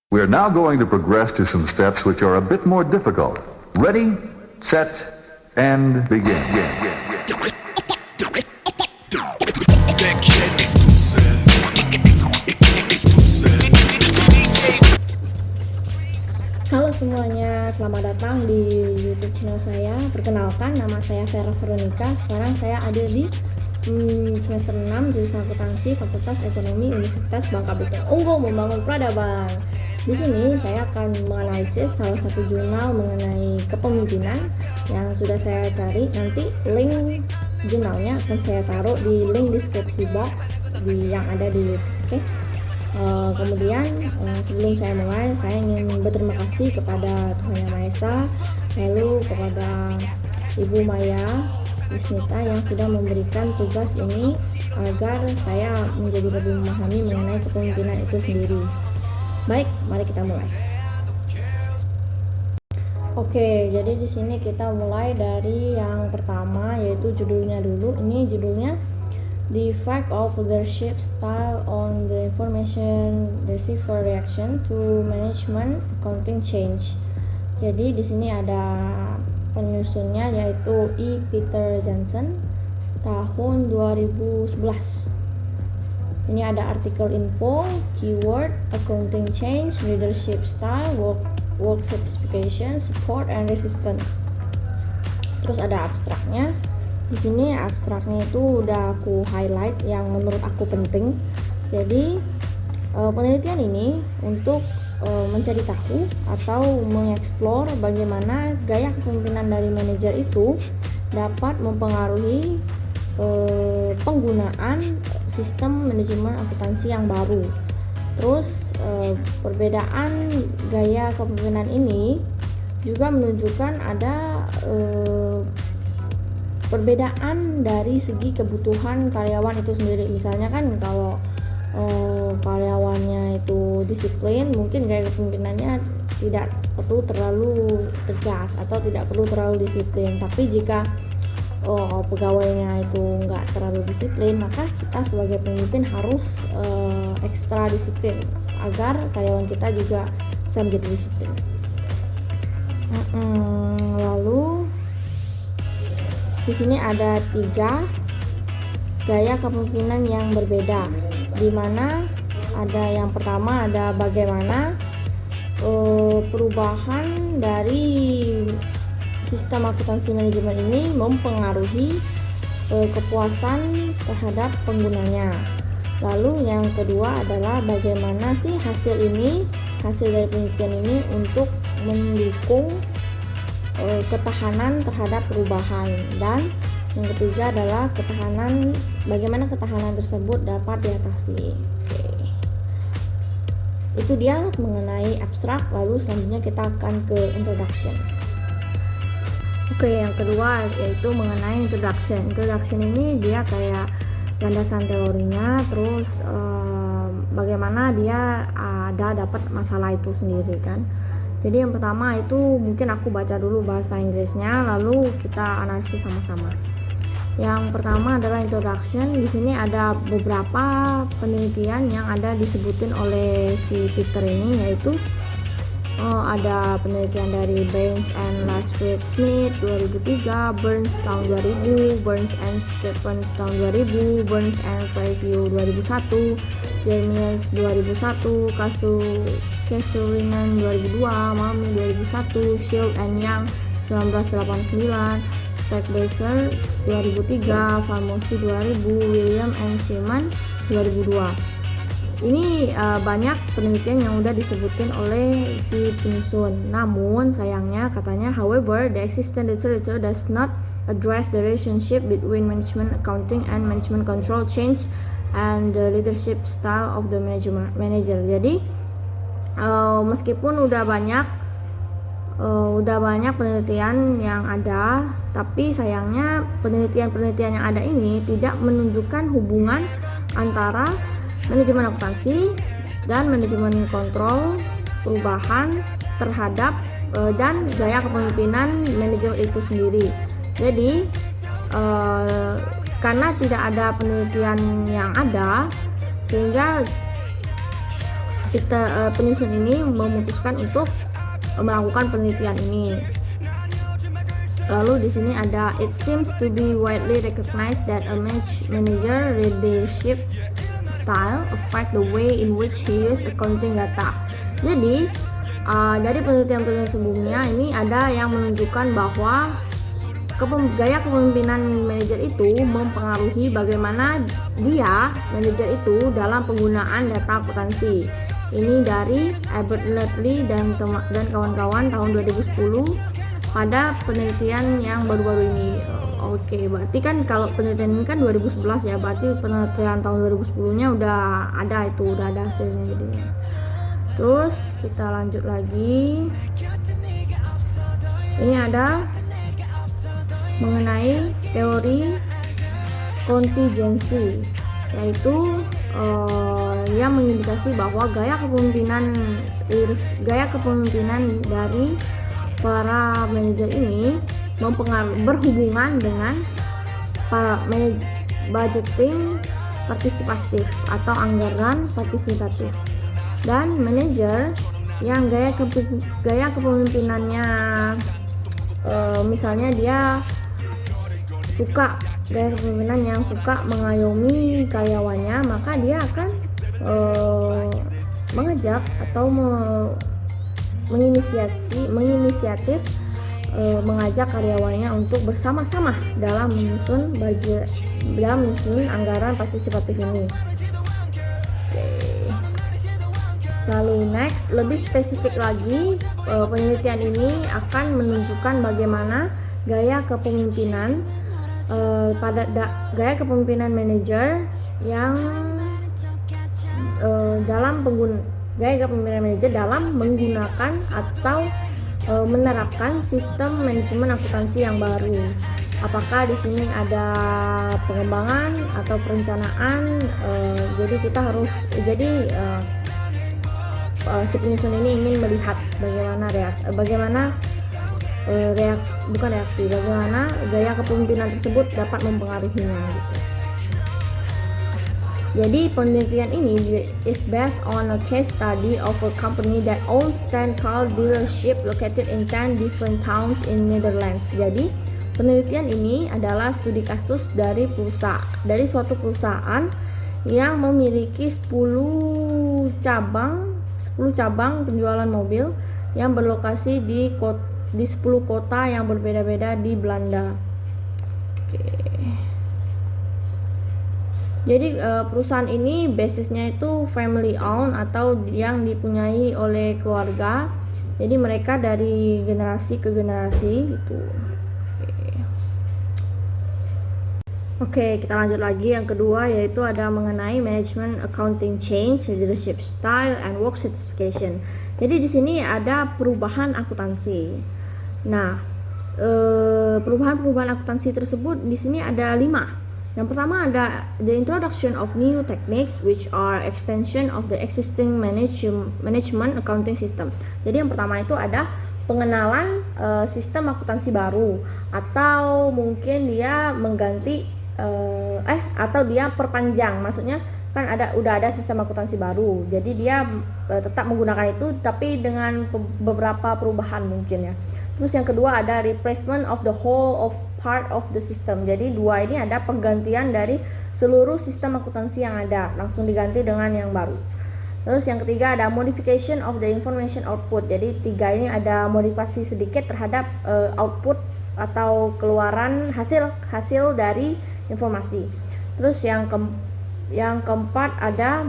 We are now going to progress to some steps which are a bit more difficult. Ready, set, and begin. Halo semuanya, selamat datang di YouTube channel saya. Perkenalkan, nama saya Vera Veronica. Sekarang saya ada di semester 6 jurusan akuntansi Fakultas Ekonomi Universitas Bangka Belitung. Unggul membangun peradaban. Di sini saya akan menganalisis salah satu jurnal mengenai kepemimpinan yang sudah saya cari. Nanti link jurnalnya akan saya taruh di link deskripsi box yang ada di YouTube. Oke? Kemudian sebelum saya mulai, saya ingin berterima kasih kepada Tuhan Yang Maha Esa, lalu kepada Ibu Maya Wisnita yang sudah memberikan tugas ini agar saya menjadi lebih memahami mengenai kepemimpinan itu sendiri. Baik, mari kita mulai. Oke, jadi di sini kita mulai dari yang pertama, yaitu judulnya dulu. Ini judulnya The Effect of Leadership Style on the Information Receiver Reaction to Management Accounting Change. Jadi di sini ada penyusunnya, yaitu E. Peter Johnson tahun 2011. Ini ada artikel info, keyword, accounting change, leadership style, work satisfaction, support and resistance. Terus ada abstraknya. Di sini abstraknya itu udah aku highlight yang menurut aku penting. Jadi penelitian ini untuk mencari tahu atau mengeksplor bagaimana gaya kepemimpinan dari manajer itu dapat mempengaruhi penggunaan sistem manajemen akuntansi yang baru. Terus perbedaan gaya kepemimpinan ini juga menunjukkan ada perbedaan dari segi kebutuhan karyawan itu sendiri. Misalnya kan kalau karyawannya itu disiplin, mungkin gaya kepemimpinannya tidak perlu terlalu tegas atau tidak perlu terlalu disiplin. Tapi jika pegawainya itu nggak terlalu disiplin, maka kita sebagai pemimpin harus ekstra disiplin agar karyawan kita juga bisa menjadi disiplin. Lalu di sini ada 3 gaya kepemimpinan yang berbeda, di mana ada yang pertama ada bagaimana perubahan dari sistem akuntansi manajemen ini mempengaruhi kepuasan terhadap penggunanya. Lalu yang kedua adalah bagaimana sih hasil dari penelitian ini untuk mendukung ketahanan terhadap perubahan, dan yang ketiga adalah bagaimana ketahanan tersebut dapat diatasi. Itu dia mengenai abstrak. Lalu selanjutnya kita akan ke introduction. Yang kedua yaitu mengenai introduction. Introduction ini dia kayak landasan teorinya, terus bagaimana dia dapat masalah itu sendiri kan. Jadi yang pertama itu mungkin aku baca dulu bahasa Inggrisnya, lalu kita analisis sama-sama. Yang pertama adalah introduction. Di sini ada beberapa penelitian yang ada disebutin oleh si Peter ini, yaitu ada penelitian dari Baines and Laswell Smith 2003, Burns tahun 2000, Burns and Stephens tahun 2000, Burns and Preview 2001, Jeremias 2001, Kesulinen 2002, Malmi 2001, Shield and Young 1989, Speckbaser 2003, Farmosi 2000, William and Sherman 2002. Ini banyak penelitian yang udah disebutin oleh si penyusun. Namun sayangnya katanya, however, the existing literature does not address the relationship between management accounting and management control change and the leadership style of the manager. Jadi meskipun udah banyak penelitian yang ada, tapi sayangnya penelitian yang ada ini tidak menunjukkan hubungan antara manajemen akuntansi dan manajemen kontrol perubahan terhadap dan gaya kepemimpinan manajer itu sendiri. Jadi karena tidak ada penelitian yang ada, sehingga penyusun ini memutuskan untuk melakukan penelitian ini. Lalu di sini ada, it seems to be widely recognized that a manager leadership style affect the way in which he use accounting data. Jadi dari penelitian sebelumnya ini ada yang menunjukkan bahwa gaya kepemimpinan manajer itu mempengaruhi bagaimana manajer itu dalam penggunaan data akuntansi. Ini dari Albert Ledley dan kawan-kawan tahun 2010 pada penelitian yang baru-baru ini. Oke, berarti kan kalau penelitian ini kan 2011 ya, berarti penelitian tahun 2010-nya udah ada hasilnya jadinya. Terus kita lanjut lagi. Ini ada mengenai teori kontingensi, yaitu yang mengindikasi bahwa gaya kepemimpinan dari para manajer ini berhubungan dengan para budgeting partisipatif atau anggaran partisipatif, dan manajer yang gaya kepemimpinannya misalnya dia suka gaya kepemimpinan yang suka mengayomi karyawannya, maka dia akan mengajak atau mengajak karyawannya untuk bersama-sama dalam menyusun anggaran partisipatif ini. Lalu next, lebih spesifik lagi, penelitian ini akan menunjukkan bagaimana gaya kepemimpinan gaya kepemimpinan manajer yang dalam menggunakan atau menerapkan sistem manajemen akuntansi yang baru. Apakah di sini ada pengembangan atau perencanaan? Jadi kita harus si penyusun ini ingin melihat bagaimana gaya kepemimpinan tersebut dapat mempengaruhinya gitu. Jadi penelitian ini is based on a case study of a company that owns 10 car dealership located in 10 different towns in Netherlands. Jadi penelitian ini adalah studi kasus dari suatu perusahaan yang memiliki 10 cabang penjualan mobil yang berlokasi di 10 kota yang berbeda-beda di Belanda. Oke. Jadi perusahaan ini basisnya itu family owned atau yang dipunyai oleh keluarga. Jadi mereka dari generasi ke generasi gitu. Oke, kita lanjut lagi. Yang kedua yaitu ada mengenai management accounting change, leadership style, and work certification. Jadi di sini ada perubahan akuntansi. Nah, perubahan akuntansi tersebut di sini ada 5. Yang pertama ada the introduction of new techniques which are extension of the existing management accounting system. Jadi yang pertama itu ada pengenalan sistem akuntansi baru, atau mungkin dia mengganti atau dia perpanjang. Maksudnya kan udah ada sistem akuntansi baru, jadi dia tetap menggunakan itu tapi dengan beberapa perubahan mungkin ya. Terus yang kedua ada replacement of the whole of part of the system. Jadi 2 ini ada penggantian dari seluruh sistem akuntansi yang ada, langsung diganti dengan yang baru. Terus yang ketiga ada modification of the information output. Jadi 3 ini ada modifikasi sedikit terhadap output atau keluaran hasil dari informasi. Terus yang keempat ada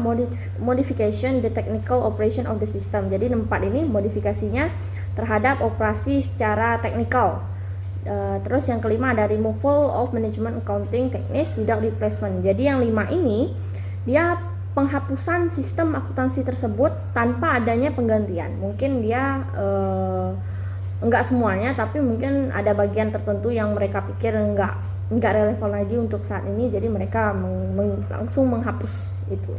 modification the technical operation of the system. Jadi 4 ini modifikasinya terhadap operasi secara teknikal. Terus yang kelima ada removal of management accounting techniques without replacement. Jadi yang 5 ini dia penghapusan sistem akuntansi tersebut tanpa adanya penggantian. Mungkin dia enggak semuanya, tapi mungkin ada bagian tertentu yang mereka pikir enggak relevan lagi untuk saat ini, jadi mereka langsung menghapus itu.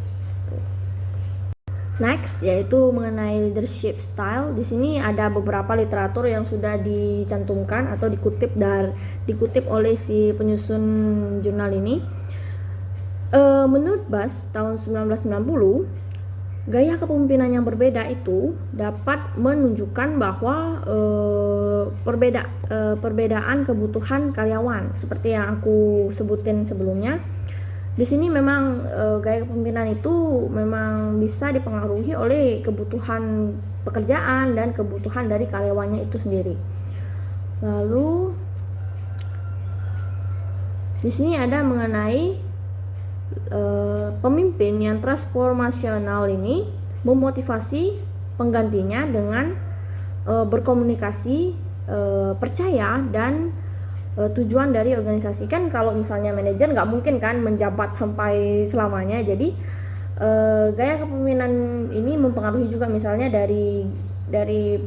Next yaitu mengenai leadership style. Di sini ada beberapa literatur yang sudah dicantumkan atau dikutip oleh si penyusun jurnal ini. Menurut Bass tahun 1990, gaya kepemimpinan yang berbeda itu dapat menunjukkan bahwa perbedaan kebutuhan karyawan seperti yang aku sebutin sebelumnya. Di sini memang gaya kepemimpinan itu memang bisa dipengaruhi oleh kebutuhan pekerjaan dan kebutuhan dari karyawannya itu sendiri. Lalu di sini ada mengenai pemimpin yang transformasional ini memotivasi penggantinya dengan berkomunikasi, percaya dan tujuan dari organisasi. Kan kalau misalnya manajer nggak mungkin kan menjabat sampai selamanya, jadi gaya kepemimpinan ini mempengaruhi juga misalnya dari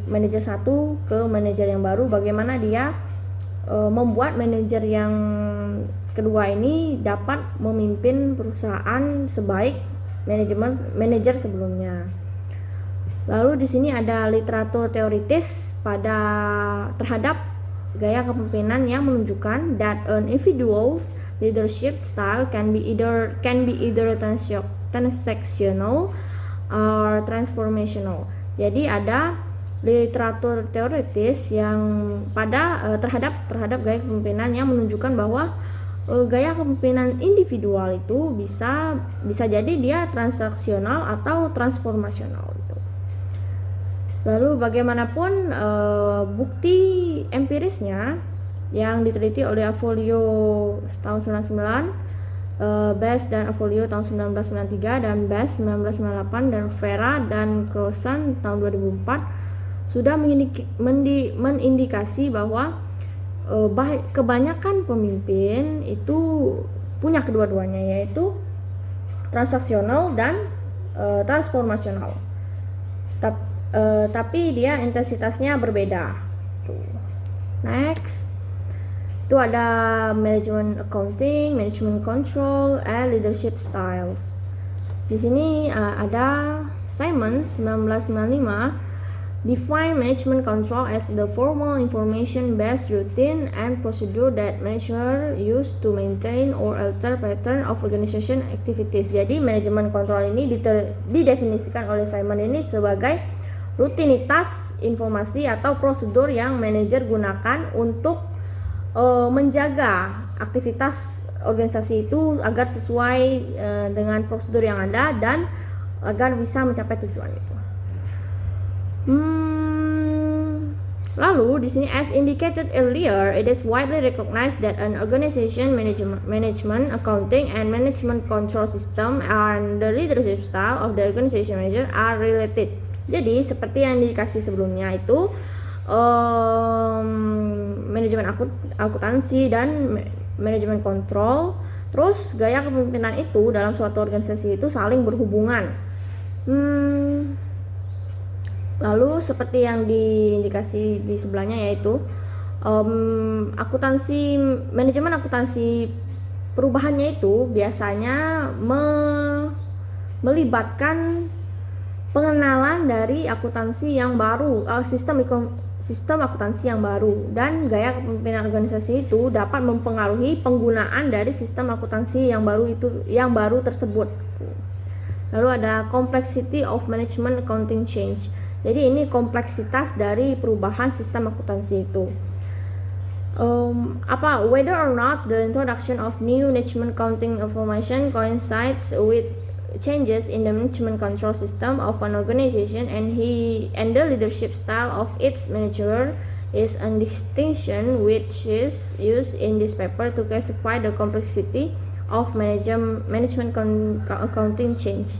manajer satu ke manajer yang baru, bagaimana dia membuat manajer yang kedua ini dapat memimpin perusahaan sebaik manajer sebelumnya. Lalu di sini ada literatur teoritis terhadap gaya kepemimpinan yang menunjukkan that an individual's leadership style can be either transactional or transformational. Jadi ada literatur teoritis yang terhadap gaya kepemimpinan yang menunjukkan bahwa gaya kepemimpinan individual itu bisa jadi dia transaksional atau transformasional gitu. Lalu bagaimanapun bukti empirisnya yang diteliti oleh Avolio tahun 99, Best dan Avolio tahun 1993 dan Best 1998 dan Vera dan Crossan tahun 2004 sudah mengindikasi bahwa kebanyakan pemimpin itu punya kedua-duanya, yaitu transaksional dan transformasional. Tapi dia intensitasnya berbeda. Next, itu ada management accounting, management control, and leadership styles. Di sini ada Simon 1995 define management control as the formal information-based routine and procedure that manager use to maintain or alter pattern of organization activities. Jadi manajemen kontrol ini didefinisikan oleh Simon ini sebagai rutinitas informasi atau prosedur yang manajer gunakan untuk menjaga aktivitas organisasi itu agar sesuai dengan prosedur yang ada dan agar bisa mencapai tujuan itu. Lalu di sini, as indicated earlier, it is widely recognized that an organization management accounting and management control system and the leadership style of the organization manager are related. Jadi seperti yang dikasih sebelumnya itu manajemen akuntansi dan manajemen kontrol, terus gaya kepemimpinan itu dalam suatu organisasi itu saling berhubungan. Lalu seperti yang diindikasi di sebelahnya, yaitu manajemen akuntansi perubahannya itu biasanya melibatkan pengenalan dari akuntansi yang baru, sistem akuntansi yang baru, dan gaya kepemimpinan organisasi itu dapat mempengaruhi penggunaan dari sistem akuntansi yang baru tersebut. Lalu ada complexity of management accounting change. Jadi ini kompleksitas dari perubahan sistem akuntansi itu. Whether or not the introduction of new management accounting information coincides with changes in the management control system of an organization and the leadership style of its manager is a distinction which is used in this paper to classify the complexity of management accounting change.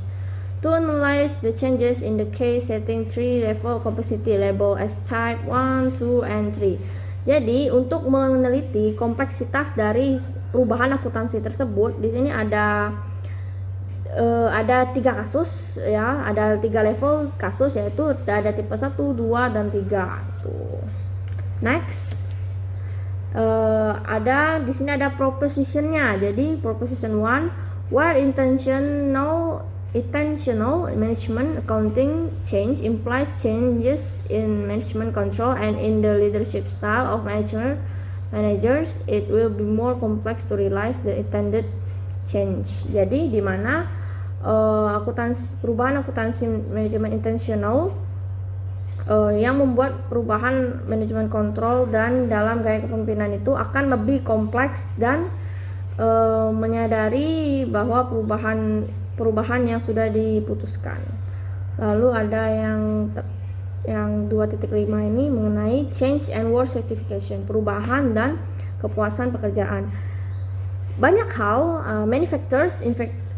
To analyze the changes in the case setting 3 level complexity label as type 1, 2, and 3. Jadi untuk meneliti kompleksitas dari perubahan akuntansi tersebut, di sini ada 3 kasus ya, ada 3 level kasus, yaitu ada tipe 1, 2, dan 3. Next, di sini ada propositionnya. Jadi proposition 1, where intentional management accounting change implies changes in management control and in the leadership style of managers, it will be more complex to realize the intended change. Jadi di mana perubahan akuntansi manajemen intentional yang membuat perubahan manajemen kontrol dan dalam gaya kepemimpinan itu akan lebih kompleks dan menyadari bahwa perubahan yang sudah diputuskan. Lalu ada yang 2.5 ini mengenai change and work certification, perubahan dan kepuasan pekerjaan. Banyak hal, many factors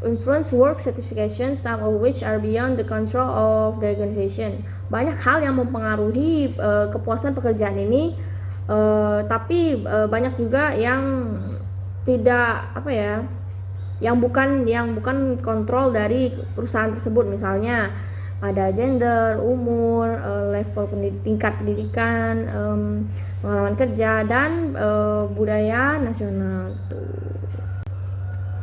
influence work certification, some of which are beyond the control of the organization. Banyak hal yang mempengaruhi kepuasan pekerjaan ini, tapi banyak juga yang tidak yang bukan kontrol dari perusahaan tersebut. Misalnya ada gender, umur, level tingkat pendidikan, pengalaman kerja, dan budaya nasional.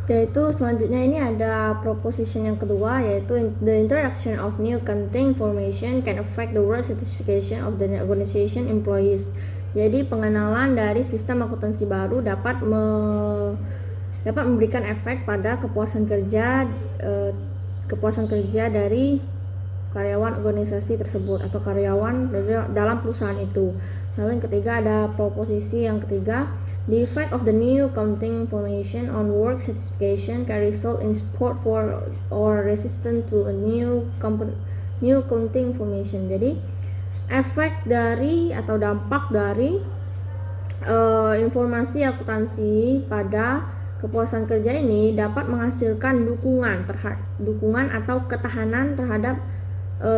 Yaitu selanjutnya ini ada proposition yang kedua, yaitu the introduction of new accounting information can affect the work certification of the organization employees. Jadi pengenalan dari sistem akuntansi baru dapat memberikan efek pada kepuasan kerja dari karyawan organisasi tersebut atau karyawan dalam perusahaan itu. Lalu yang ketiga ada proposisi yang ketiga, the effect of the new accounting information on work certification can result in support for or resistance to a new accounting information. Jadi efek dari atau dampak dari informasi akuntansi pada kepuasan kerja ini dapat menghasilkan dukungan atau ketahanan terhadap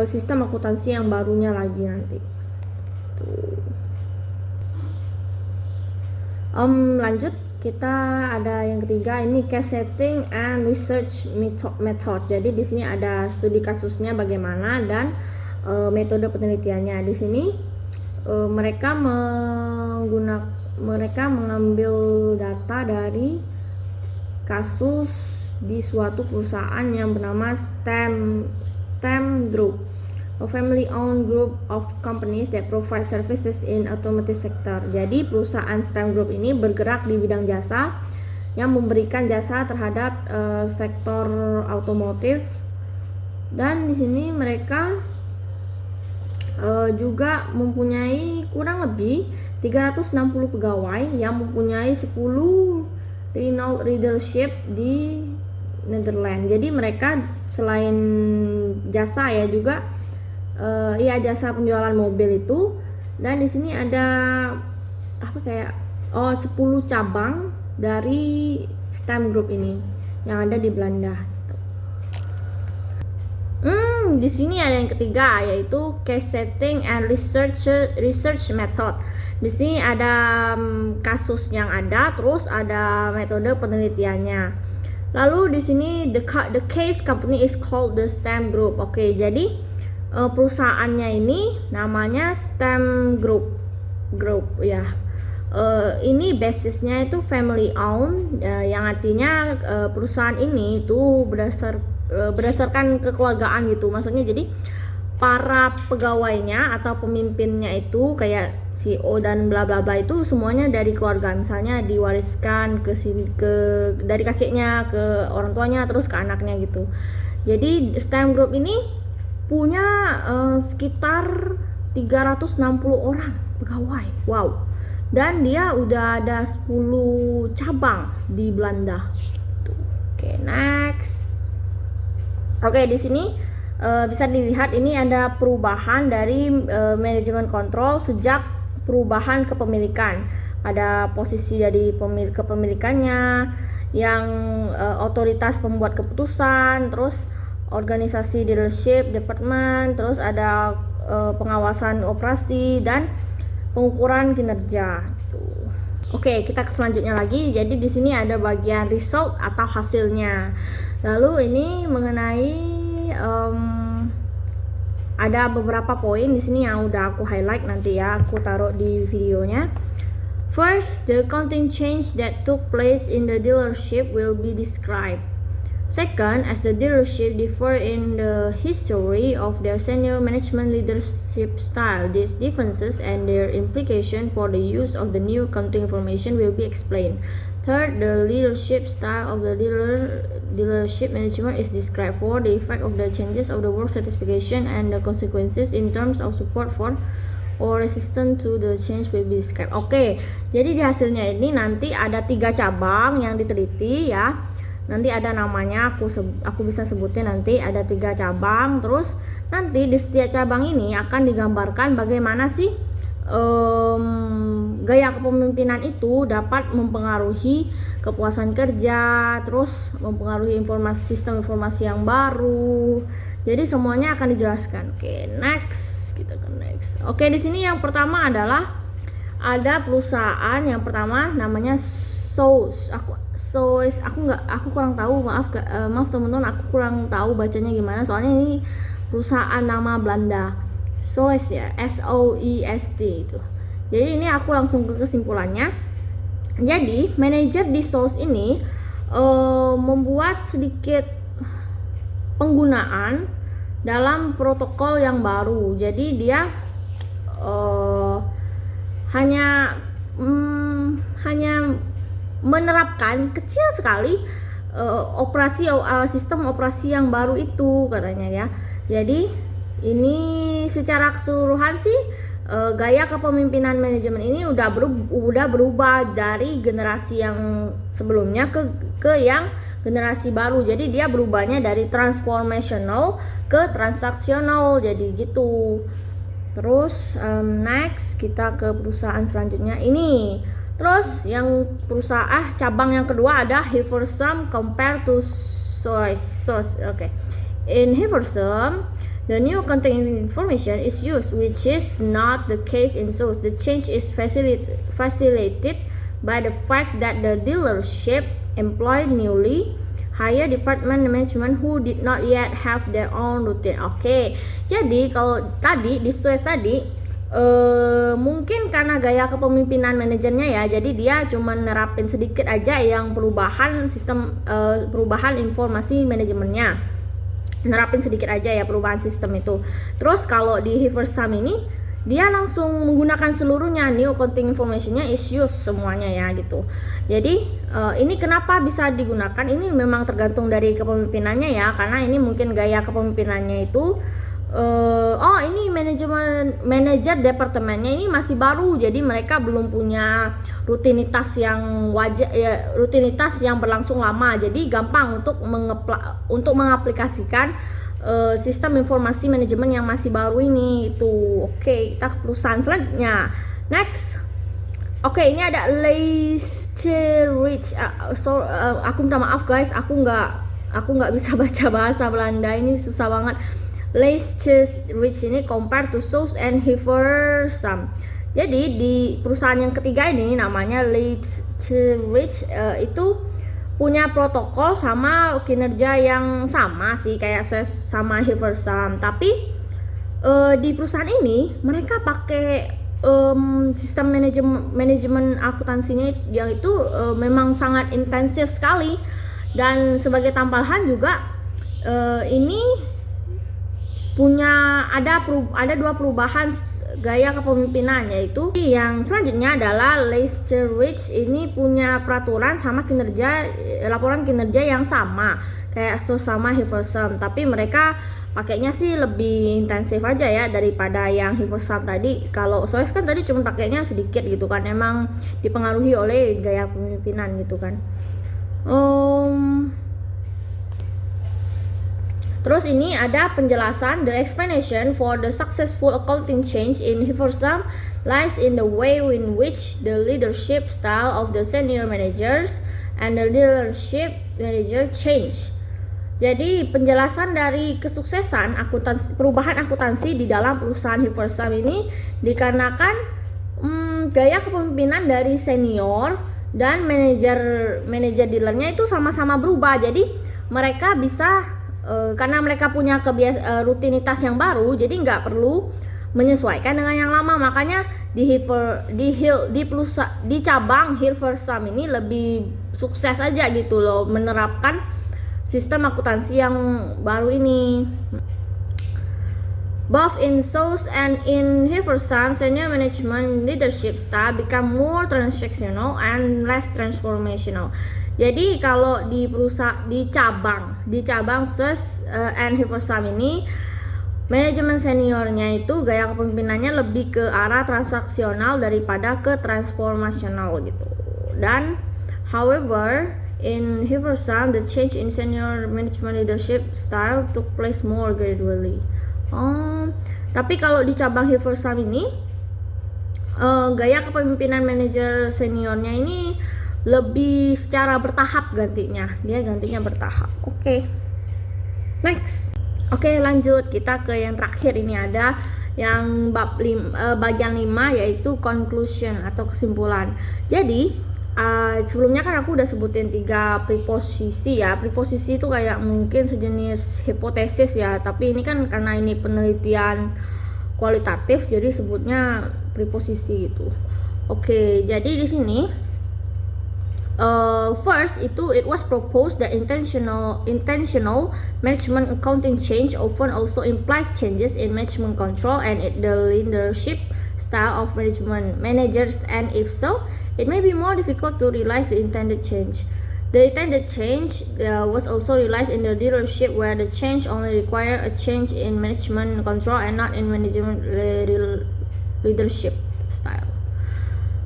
sistem akuntansi yang barunya lagi nanti. Lanjut, kita ada yang ketiga, ini case setting and research method. Jadi di sini ada studi kasusnya bagaimana dan metode penelitiannya. Di sini mereka mengambil data dari kasus di suatu perusahaan yang bernama STEM Group, a family-owned group of companies that provide services in automotive sector. Jadi perusahaan STEM Group ini bergerak di bidang jasa yang memberikan jasa terhadap sektor otomotif. Dan di sini mereka juga mempunyai kurang lebih 360 pegawai yang mempunyai 10 regional leadership di Netherlands. Jadi mereka selain jasa ya juga jasa penjualan mobil itu, dan di sini ada 10 cabang dari STEM Group ini yang ada di Belanda. Di sini ada yang ketiga, yaitu case setting and research method. Di sini ada kasus yang ada, terus ada metode penelitiannya. Lalu di sini the case company is called the STEM Group. Oke, jadi perusahaannya ini namanya STEM Group ya. Ini basisnya itu family owned, yang artinya perusahaan ini itu berdasarkan kekeluargaan gitu. Maksudnya jadi para pegawainya atau pemimpinnya itu kayak CEO dan bla bla bla itu semuanya dari keluarga. Misalnya diwariskan dari kakeknya ke orang tuanya terus ke anaknya gitu. Jadi STEM Group ini punya sekitar 360 orang pegawai. Wow. Dan dia udah ada 10 cabang di Belanda. Oke, next. Oke, di sini bisa dilihat ini ada perubahan dari manajemen kontrol sejak perubahan kepemilikan. Ada posisi dari kepemilikannya, yang otoritas pembuat keputusan, terus organisasi dealership, department, terus ada pengawasan operasi dan pengukuran kinerja. Oke, kita ke selanjutnya lagi. Jadi di sini ada bagian result atau hasilnya. Lalu ini mengenai ada beberapa poin di sini yang udah aku highlight, nanti ya aku taruh di videonya. First, the accounting change that took place in the dealership will be described. Second, as the dealership differ in the history of their senior management leadership style, these differences and their implication for the use of the new accounting information will be explained. Third, the leadership style of the dealership management is described. For the effect of the changes of the work satisfaction and the consequences in terms of support for or resistance to the change will be described. Oke, jadi di hasilnya ini nanti ada 3 cabang yang diteliti ya. Nanti ada namanya, aku bisa sebutin nanti ada 3 cabang. Terus nanti di setiap cabang ini akan digambarkan bagaimana sih gaya kepemimpinan itu dapat mempengaruhi kepuasan kerja, terus mempengaruhi sistem informasi yang baru. Jadi semuanya akan dijelaskan. Oke, next, kita ke next. Oke, di sini yang pertama adalah ada perusahaan yang pertama namanya SOS. Aku kurang tahu, maaf teman-teman, aku kurang tahu bacanya gimana. Soalnya ini perusahaan nama Belanda. SOEST ya, SOEST itu. Jadi ini aku langsung ke kesimpulannya. Jadi manajer di SOEST ini membuat sedikit penggunaan dalam protokol yang baru. Jadi dia hanya menerapkan kecil sekali sistem operasi yang baru itu katanya ya. Jadi ini secara keseluruhan sih gaya kepemimpinan manajemen ini udah berubah dari generasi yang sebelumnya ke yang generasi baru. Jadi dia berubahnya dari transformational ke transaksional, jadi gitu. Terus next kita ke perusahaan selanjutnya ini. Terus yang cabang yang kedua ada Hilversum compared to SOEST. Okay. In Hilversum, the new accounting information is used, which is not the case in SOEST. The change is facilitated by the fact that the dealership employed newly hired department management who did not yet have their own routine. Oke, jadi kalau tadi di SOEST tadi mungkin karena gaya kepemimpinan manajernya ya, jadi dia cuma nerapin sedikit aja yang perubahan sistem perubahan informasi manajemennya, nerapin sedikit aja ya perubahan sistem itu. Terus kalau di Hilversum ini dia langsung menggunakan seluruhnya, new accounting informationnya is used semuanya ya gitu. Jadi ini kenapa bisa digunakan, ini memang tergantung dari kepemimpinannya ya, karena ini mungkin gaya kepemimpinannya itu ini manajer departemennya ini masih baru, jadi mereka belum punya rutinitas yang rutinitas yang berlangsung lama, jadi gampang untuk mengaplikasikan sistem informasi manajemen yang masih baru ini itu. Oke, kita ke perusahaan selanjutnya. Next. Oke, ini ada Leicester. Aku minta maaf guys, aku nggak bisa baca bahasa Belanda, ini susah banget. Leicester ini compared to SOEST and Hilversum. Jadi di perusahaan yang ketiga ini namanya Leicester itu punya protokol sama kinerja yang sama sih kayak SOEST sama Hilversum, tapi di perusahaan ini mereka pakai sistem manajemen akuntansinya yang itu memang sangat intensif sekali, dan sebagai tambahan juga ini ada dua perubahan gaya kepemimpinan, yaitu yang selanjutnya adalah Leicester ini punya peraturan sama laporan kinerja yang sama kayak sama Hilversum, tapi mereka pakainya sih lebih intensif aja ya daripada yang Hilversum tadi. Kalau SOEST kan tadi cuma pakainya sedikit gitu kan, emang dipengaruhi oleh gaya kepemimpinan gitu kan. Terus ini ada penjelasan, the explanation for the successful accounting change in Hilversum lies in the way in which the leadership style of the senior managers and the dealership manager change. Jadi penjelasan dari kesuksesan perubahan akuntansi di dalam perusahaan Hilversum ini dikarenakan gaya kepemimpinan dari senior dan manajer dealernya itu sama-sama berubah. Jadi mereka bisa karena mereka punya rutinitas yang baru, jadi nggak perlu menyesuaikan dengan yang lama. Makanya di cabang Hilversum ini lebih sukses aja gitu loh menerapkan sistem akuntansi yang baru ini. Both in South and in Hiverson, senior management leadership style become more transactional and less transformational. Jadi kalau di perusahaan di cabang South and Hiverson ini, manajemen seniornya itu gaya kepemimpinannya lebih ke arah transaksional daripada ke transformasional gitu. Dan however, in Hiverson, the change in senior management leadership style took place more gradually. Tapi kalau di cabang Hiverson ini, gaya kepemimpinan manajer seniornya ini lebih secara bertahap gantinya. Dia gantinya bertahap. Oke. Next. Oke, lanjut kita ke yang terakhir. Ini ada yang bagian 5 yaitu conclusion atau kesimpulan. Jadi sebelumnya kan aku udah sebutin 3 preposisi ya. Preposisi itu kayak mungkin sejenis hipotesis ya, tapi ini kan karena ini penelitian kualitatif jadi sebutnya preposisi gitu. Oke, jadi di sini first itu it was proposed that intentional management accounting change often also implies changes in management control and the leadership style of managers, and if so, it may be more difficult to realize the intended change. The intended change was also realized in the leadership, where the change only required a change in management control and not in management leadership style.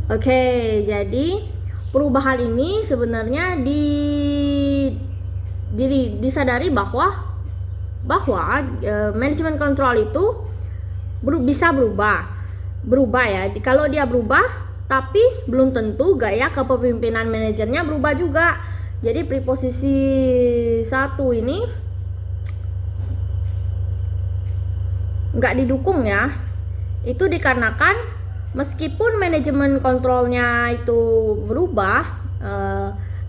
Oke, jadi perubahan ini sebenarnya disadari bahwa manajemen kontrol itu bisa berubah ya. Kalau dia berubah, tapi belum tentu gaya kepemimpinan manajernya berubah juga. Jadi preposisi 1 ini nggak didukung ya. Itu dikarenakan meskipun manajemen kontrolnya itu berubah,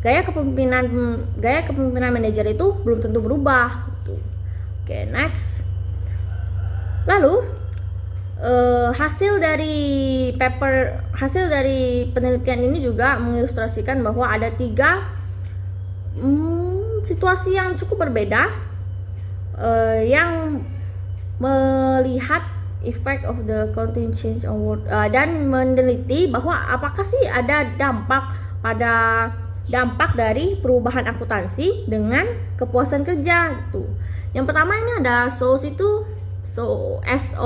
gaya kepemimpinan manajer itu belum tentu berubah. Oke, next. Lalu hasil dari penelitian ini juga mengilustrasikan bahwa ada 3 situasi yang cukup berbeda yang melihat effect of the accounting change on work, dan meneliti bahwa apakah sih ada dampak dari perubahan akuntansi dengan kepuasan kerja gitu. Yang pertama ini ada SOEST itu SOEST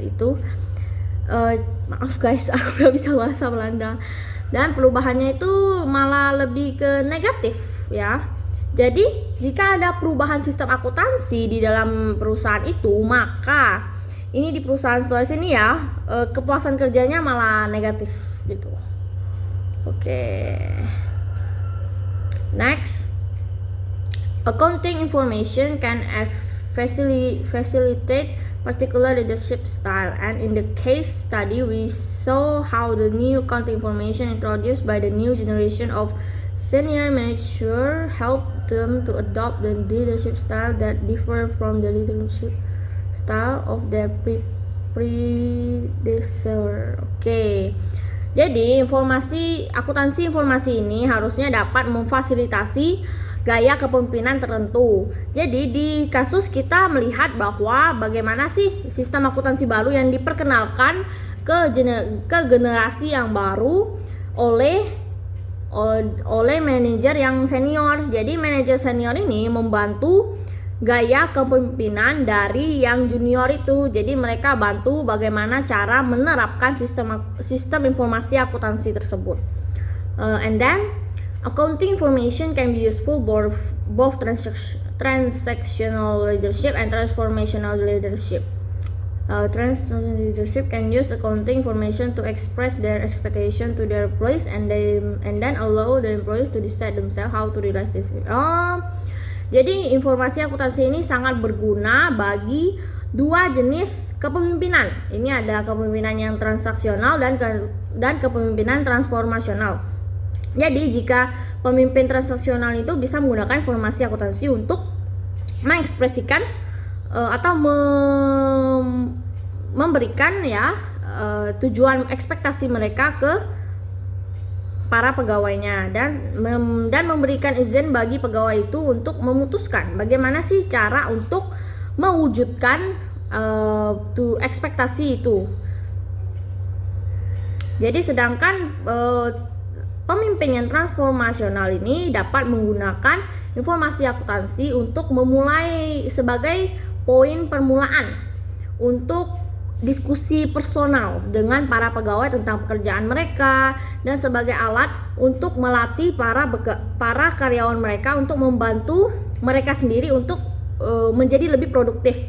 itu maaf guys, aku gak bisa bahasa Belanda, dan perubahannya itu malah lebih ke negatif ya. Jadi jika ada perubahan sistem akuntansi di dalam perusahaan itu, maka ini di perusahaan SOEST ini ya, kepuasan kerjanya malah negatif gitu. Oke. Next, accounting information can facilitate particular leadership style, and in the case study we saw how the new accounting information introduced by the new generation of senior manager helped them to adopt the leadership style that differ from the leadership style of their predecessor. Oke. Jadi akuntansi informasi ini harusnya dapat memfasilitasi gaya kepemimpinan tertentu. Jadi di kasus kita melihat bahwa bagaimana sih sistem akuntansi baru yang diperkenalkan ke generasi yang baru oleh manajer yang senior. Jadi manajer senior ini membantu gaya kepemimpinan dari yang junior itu. Jadi mereka bantu bagaimana cara menerapkan sistem informasi akuntansi tersebut. And then accounting information can be useful both transactional leadership and transformational leadership. Transactional leadership can use accounting information to express their expectation to their employees and then allow the employees to decide themselves how to realize this. Jadi informasi akuntansi ini sangat berguna bagi 2 jenis kepemimpinan. Ini ada kepemimpinan yang transaksional dan kepemimpinan transformasional. Jadi jika pemimpin transaksional itu bisa menggunakan informasi akuntansi untuk mengekspresikan atau memberikan ya tujuan ekspektasi mereka ke para pegawainya, dan memberikan izin bagi pegawai itu untuk memutuskan bagaimana sih cara untuk mewujudkan ekspektasi itu. Jadi sedangkan pemimpin yang transformasional ini dapat menggunakan informasi akuntansi untuk memulai sebagai poin permulaan untuk diskusi personal dengan para pegawai tentang pekerjaan mereka dan sebagai alat untuk melatih para karyawan mereka untuk membantu mereka sendiri untuk menjadi lebih produktif.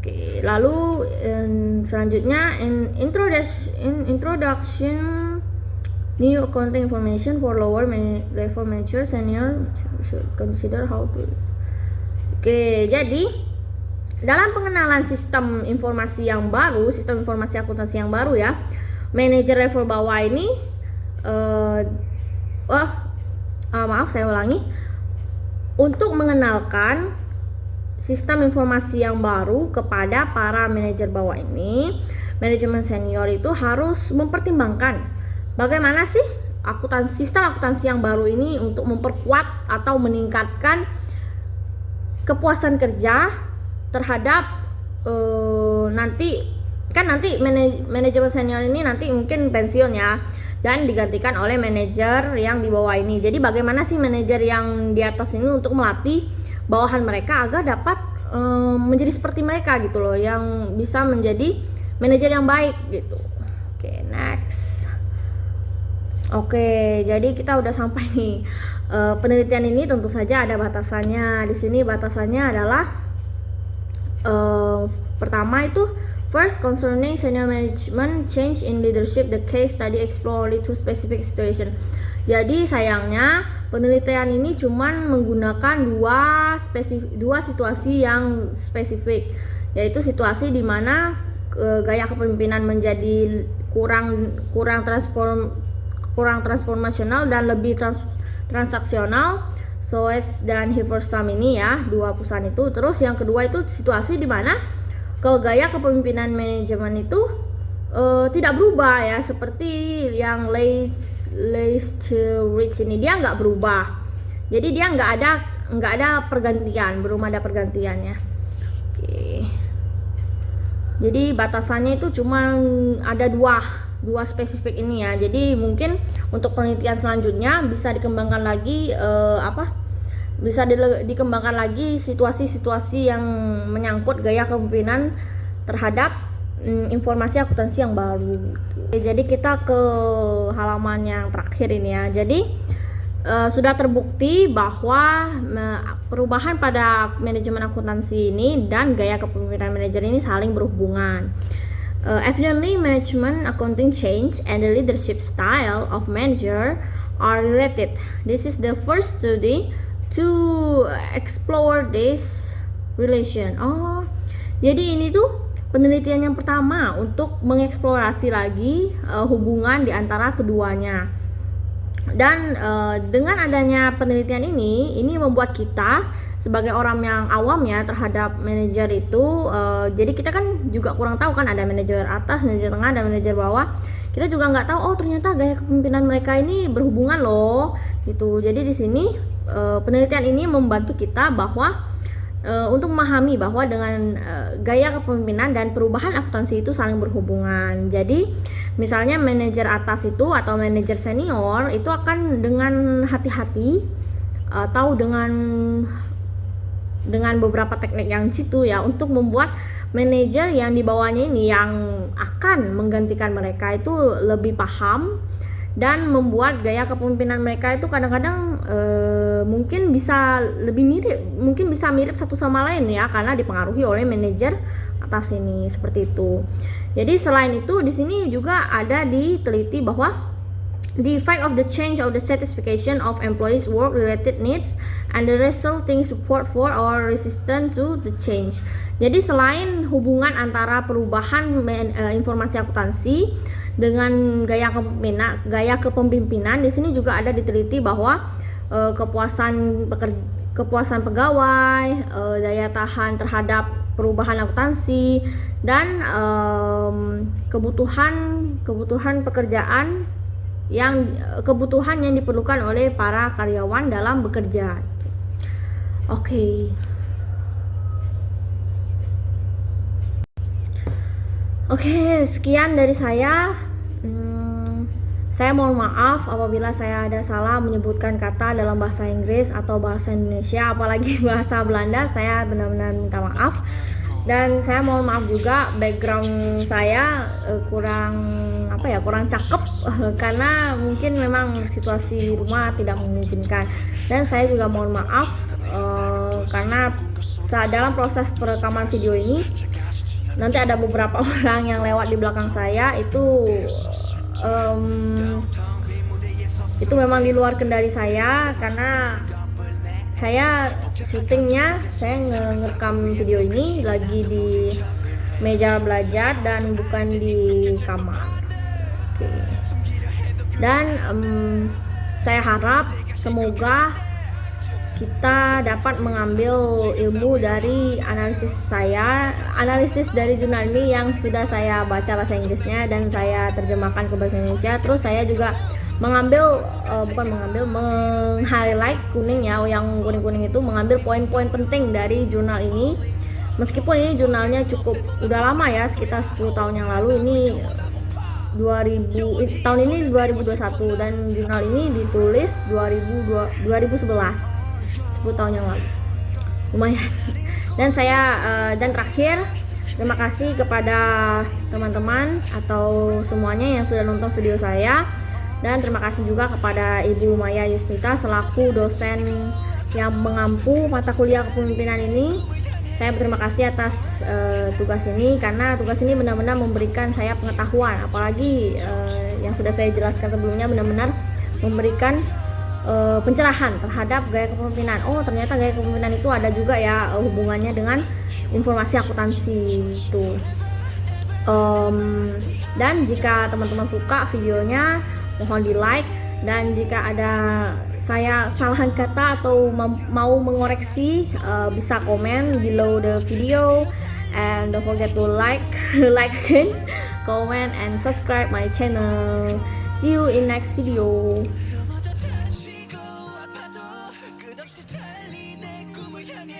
Oke, lalu selanjutnya introduction new accounting information for lower level manager senior should consider how to. Oke, jadi dalam pengenalan sistem informasi yang baru, sistem informasi akuntansi yang baru ya, manajer level bawah ini saya ulangi, untuk mengenalkan sistem informasi yang baru kepada para manajer bawah ini, manajemen senior itu harus mempertimbangkan bagaimana sih sistem akuntansi yang baru ini untuk memperkuat atau meningkatkan kepuasan kerja terhadap nanti manajemen senior ini nanti mungkin pensiun ya, dan digantikan oleh manajer yang di bawah ini. Jadi bagaimana sih manajer yang di atas ini untuk melatih bawahan mereka agar dapat menjadi seperti mereka gitu loh, yang bisa menjadi manajer yang baik gitu. Oke, next. Oke, jadi kita udah sampai nih. Penelitian ini tentu saja ada batasannya. Di sini batasannya adalah pertama itu first concerning senior management change in leadership, the case study explore only two specific situation. Jadi sayangnya penelitian ini cuman menggunakan dua situasi yang spesifik, yaitu situasi di mana gaya kepemimpinan menjadi kurang transformasional dan lebih transaksional, SOES dan Hiversam ini ya, dua perusahaan itu. Terus yang kedua itu situasi di mana gaya kepemimpinan manajemen itu tidak berubah ya, seperti yang Rich ini, dia nggak berubah. Jadi dia nggak ada pergantian, belum ada pergantiannya. Oke. Jadi batasannya itu cuma ada dua spesifik ini ya. Jadi mungkin untuk penelitian selanjutnya bisa dikembangkan lagi dikembangkan lagi situasi-situasi yang menyangkut gaya kepemimpinan terhadap informasi akuntansi yang baru. Jadi kita ke halaman yang terakhir ini ya. Jadi sudah terbukti bahwa perubahan pada manajemen akuntansi ini dan gaya kepemimpinan manajer ini saling berhubungan. Evidently, management accounting change and the leadership style of manager are related. This is the first study to explore this relation. Oh, jadi ini tuh penelitian yang pertama untuk mengeksplorasi lagi hubungan di antara keduanya. Dan dengan adanya penelitian ini membuat kita sebagai orang yang awam ya terhadap manajer itu, jadi kita kan juga kurang tahu kan, ada manajer atas, manajer tengah, dan manajer bawah. Kita juga nggak tahu, oh ternyata gaya kepemimpinan mereka ini berhubungan loh gitu. Jadi di sini penelitian ini membantu kita bahwa untuk memahami bahwa dengan gaya kepemimpinan dan perubahan akuntansi itu saling berhubungan. Jadi misalnya manajer atas itu atau manajer senior itu akan dengan hati-hati atau dengan beberapa teknik yang jitu ya untuk membuat manajer yang di bawahnya ini yang akan menggantikan mereka itu lebih paham, dan membuat gaya kepemimpinan mereka itu kadang-kadang mungkin bisa mirip satu sama lain ya, karena dipengaruhi oleh manajer atas ini, seperti itu. Jadi selain itu di sini juga ada diteliti bahwa the effect of the change of the satisfaction of employees work related needs and the resulting support for or resistance to the change. Jadi selain hubungan antara perubahan informasi akuntansi dengan gaya kepemimpinan, di sini juga ada diteliti bahwa kepuasan pegawai, daya tahan terhadap perubahan akuntansi, dan kebutuhan pekerjaan kebutuhan yang diperlukan oleh para karyawan dalam bekerja. Oke. Oke, sekian dari saya. Saya mohon maaf apabila saya ada salah menyebutkan kata dalam bahasa Inggris atau bahasa Indonesia, apalagi bahasa Belanda. Saya benar-benar minta maaf. Dan saya mohon maaf juga background saya kurang cakep karena mungkin memang situasi rumah tidak memungkinkan. Dan saya juga mohon maaf karena dalam proses perekaman video ini nanti ada beberapa orang yang lewat di belakang saya, itu memang di luar kendali saya karena saya syutingnya, saya ngerekam video ini lagi di meja belajar dan bukan di kamar. Oke. Dan saya harap semoga kita dapat mengambil ilmu dari analisis dari jurnal ini yang sudah saya baca bahasa Inggrisnya dan saya terjemahkan ke bahasa Indonesia. Terus saya juga meng-highlight kuning ya, yang kuning-kuning itu mengambil poin-poin penting dari jurnal ini. Meskipun ini jurnalnya cukup udah lama ya, sekitar 10 tahun yang lalu. Ini tahun ini 2021 dan jurnal ini ditulis 2011. 10 tahun yang lalu, lumayan. Dan dan terakhir, terima kasih kepada teman-teman atau semuanya yang sudah nonton video saya, dan terima kasih juga kepada Ibu Maya Yusnita selaku dosen yang mengampu mata kuliah kepemimpinan ini. Saya berterima kasih atas tugas ini karena tugas ini benar-benar memberikan saya pengetahuan, apalagi yang sudah saya jelaskan sebelumnya, benar-benar memberikan pencerahan terhadap gaya kepemimpinan. Oh, ternyata gaya kepemimpinan itu ada juga ya hubungannya dengan informasi akuntansi itu. Dan jika teman-teman suka videonya, mohon di like, dan jika ada saya salahan kata atau mau mengoreksi, bisa komen below the video, and don't forget to like again, comment and subscribe my channel. See you in next video. 끝없이 달리 내 꿈을 향해